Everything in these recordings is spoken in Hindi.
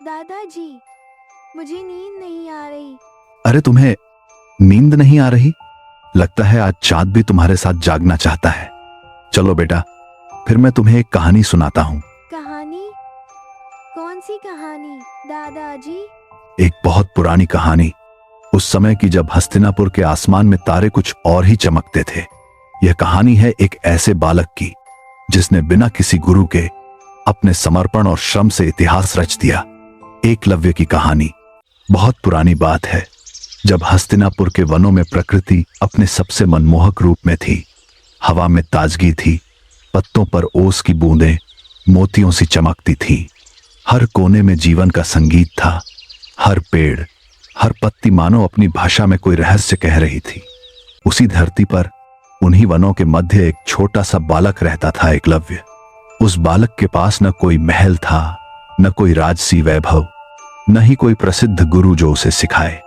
दादाजी, मुझे नींद नहीं आ रही। अरे तुम्हें नींद नहीं आ रही? लगता है आज चांद भी तुम्हारे साथ जागना चाहता है। चलो बेटा, फिर मैं तुम्हें एक कहानी सुनाता हूँ। कहानी? कौन सी कहानी दादाजी? एक बहुत पुरानी कहानी, उस समय की जब हस्तिनापुर के आसमान में तारे कुछ और ही चमकते थे। यह कहानी है एक ऐसे बालक की जिसने बिना किसी गुरु के अपने समर्पण और श्रम से इतिहास रच दिया। एकलव्य की कहानी। बहुत पुरानी बात है, जब हस्तिनापुर के वनों में प्रकृति अपने सबसे मनमोहक रूप में थी। हवा में ताजगी थी, पत्तों पर ओस की बूंदें मोतियों सी चमकती थीं। हर कोने में जीवन का संगीत था। हर पेड़, हर पत्ती मानो अपनी भाषा में कोई रहस्य कह रही थी। उसी धरती पर, उन्हीं वनों के मध्य एक छोटा सा बालक रहता था, एकलव्य। उस बालक के पास न कोई महल था, न कोई राजसी वैभव, न ही कोई प्रसिद्ध गुरु जो उसे सिखाए।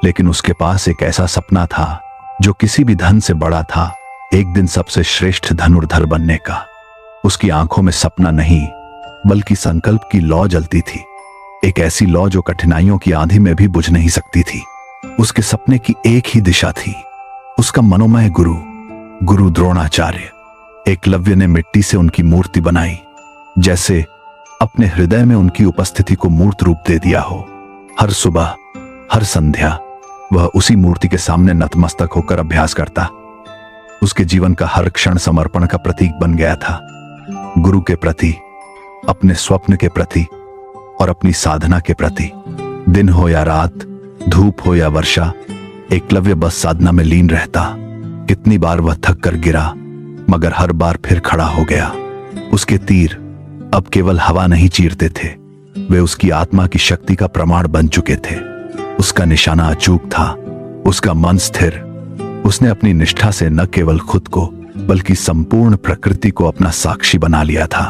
लेकिन उसके पास एक ऐसा सपना था जो किसी भी धन से बड़ा था, एक दिन सबसे श्रेष्ठ धनुर्धर बनने का। उसकी आंखों में सपना नहीं, बल्कि संकल्प की लौ जलती थी। एक ऐसी लौ जो कठिनाइयों की आंधी में भी बुझ नहीं सकती थी। उसके सपने की एक ही दिशा थी, उसका मनोमय गुरु द्रोणाचार्य। एकलव्य ने मिट्टी से उनकी मूर्ति बनाई, जैसे अपने हृदय में उनकी उपस्थिति को मूर्त रूप दे दिया हो। हर सुबह, हर संध्या वह उसी मूर्ति के सामने नतमस्तक होकर अभ्यास करता। उसके जीवन का हर क्षण समर्पण का प्रतीक बन गया था। गुरु के प्रति, अपने स्वप्न के प्रति और अपनी साधना के प्रति। दिन हो या रात, धूप हो या वर्षा, एकलव्य बस साधना में लीन रहता। कितनी बार वह थक कर गिरा, मगर हर बार फिर खड़ा हो गया। उसके तीर अब केवल हवा नहीं चीरते थे, वे उसकी आत्मा की शक्ति का प्रमाण बन चुके थे। उसका निशाना अचूक था, उसका मन स्थिर। उसने अपनी निष्ठा से न केवल खुद को, बल्कि संपूर्ण प्रकृति को अपना साक्षी बना लिया था।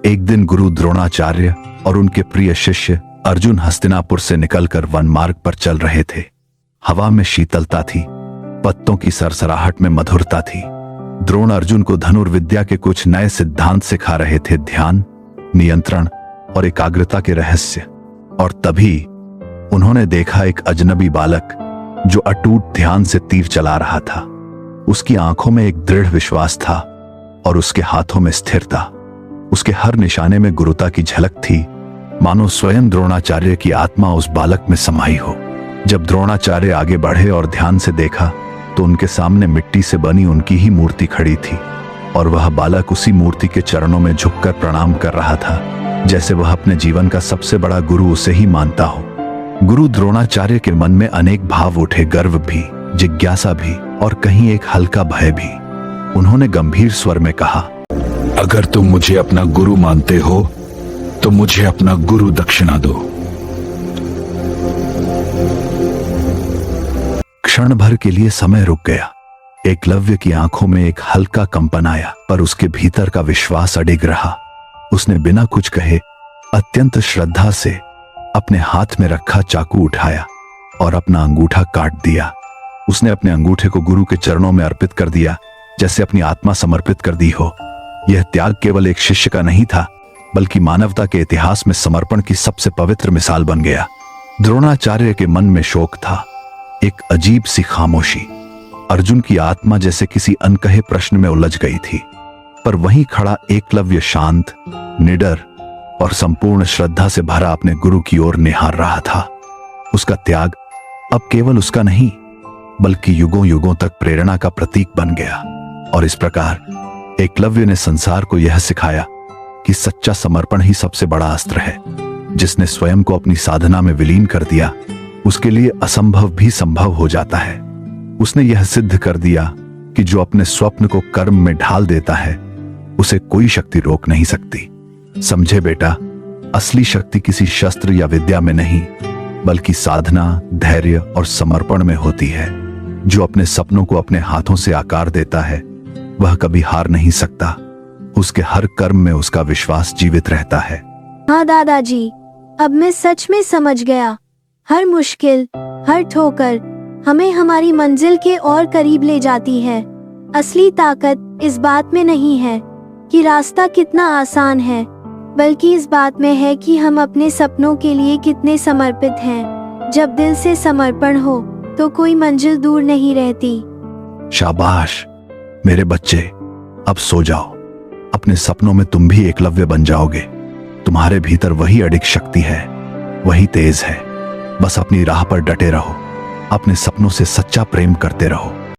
एक दिन गुरु द्रोणाचार्य और उनके प्रिय शिष्य अर्जुन हस्तिनापुर से निकलकर वन मार्ग पर चल रहे थे। हवा में शीतलता थी, पत्तों की सरसराहट में मधुरता थी। द्रोण अर्जुन को धनुर्विद्या के कुछ नए सिद्धांत सिखा रहे थे, ध्यान, नियंत्रण और एकाग्रता के रहस्य। और तभी उन्होंने देखा एक अजनबी बालक जो अटूट ध्यान से तीर चला रहा था। उसकी आंखों में एक दृढ़ विश्वास था और उसके हाथों में स्थिरता। उसके हर निशाने में गुरुता की झलक थी, मानो स्वयं द्रोणाचार्य की आत्मा उस बालक में समाई हो। जब द्रोणाचार्य आगे बढ़े और ध्यान से देखा, तो उनके सामने मिट्टी से बनी उनकी ही मूर्ति खड़ी थी और वह बालक उसी मूर्ति के चरणों में झुककर प्रणाम कर रहा था, जैसे वह अपने जीवन का सबसे बड़ा गुरु उसे ही मानता हो। गुरु द्रोणाचार्य के मन में अनेक भाव उठे, गर्व भी, जिज्ञासा भी और कहीं एक हल्का भय भी। उन्होंने गंभीर स्वर में कहा, अगर तुम मुझे अपना गुरु मानते हो तो मुझे अपना गुरु दक्षिणा दो। क्षण भर के लिए समय रुक गया। एकलव्य की आंखों में एक हल्का कंपन आया, पर उसके भीतर का विश्वास अडिग रहा। उसने बिना कुछ कहे अत्यंत श्रद्धा से अपने हाथ में रखा चाकू उठाया और अपना अंगूठा काट दिया। उसने अपने अंगूठे को गुरु के चरणों में अर्पित कर दिया, जैसे अपनी आत्मा समर्पित कर दी हो। यह त्याग केवल एक शिष्य का नहीं था, बल्कि मानवता के इतिहास में समर्पण की सबसे पवित्र मिसाल बन गया। द्रोणाचार्य के मन में शोक था, एक अजीब सी खामोशी। अर्जुन की आत्मा जैसे किसी अनकहे प्रश्न में उलझ गई थी, पर वहीं खड़ा एकलव्य शांत, निडर और संपूर्ण श्रद्धा से भरा अपने गुरु की ओर निहार रहा था। उसका त्याग अब केवल उसका नहीं, बल्कि युगों युगों तक प्रेरणा का प्रतीक बन गया। और इस प्रकार एकलव्य ने संसार को यह सिखाया कि सच्चा समर्पण ही सबसे बड़ा अस्त्र है। जिसने स्वयं को अपनी साधना में विलीन कर दिया, उसके लिए असंभव भी संभव हो जाता है। उसने यह सिद्ध कर दिया कि जो अपने स्वप्न को कर्म में ढाल देता है, उसे कोई शक्ति रोक नहीं सकती। समझे बेटा, असली शक्ति किसी शस्त्र या विद्या में नहीं, बल्कि साधना, धैर्य और समर्पण में होती है। जो अपने सपनों को अपने हाथों से आकार देता है, वह कभी हार नहीं सकता। उसके हर कर्म में उसका विश्वास जीवित रहता है। हाँ दादाजी, अब मैं सच में समझ गया। हर मुश्किल, हर ठोकर हमें हमारी मंजिल के और करीब ले जाती है। असली ताकत इस बात में नहीं है कि रास्ता कितना आसान है, बल्कि इस बात में है कि हम अपने सपनों के लिए कितने समर्पित हैं। जब दिल से समर्पण हो तो कोई मंजिल दूर नहीं रहती। शाबाश मेरे बच्चे, अब सो जाओ। अपने सपनों में तुम भी एकलव्य बन जाओगे। तुम्हारे भीतर वही अडिग शक्ति है, वही तेज है। बस अपनी राह पर डटे रहो, अपने सपनों से सच्चा प्रेम करते रहो।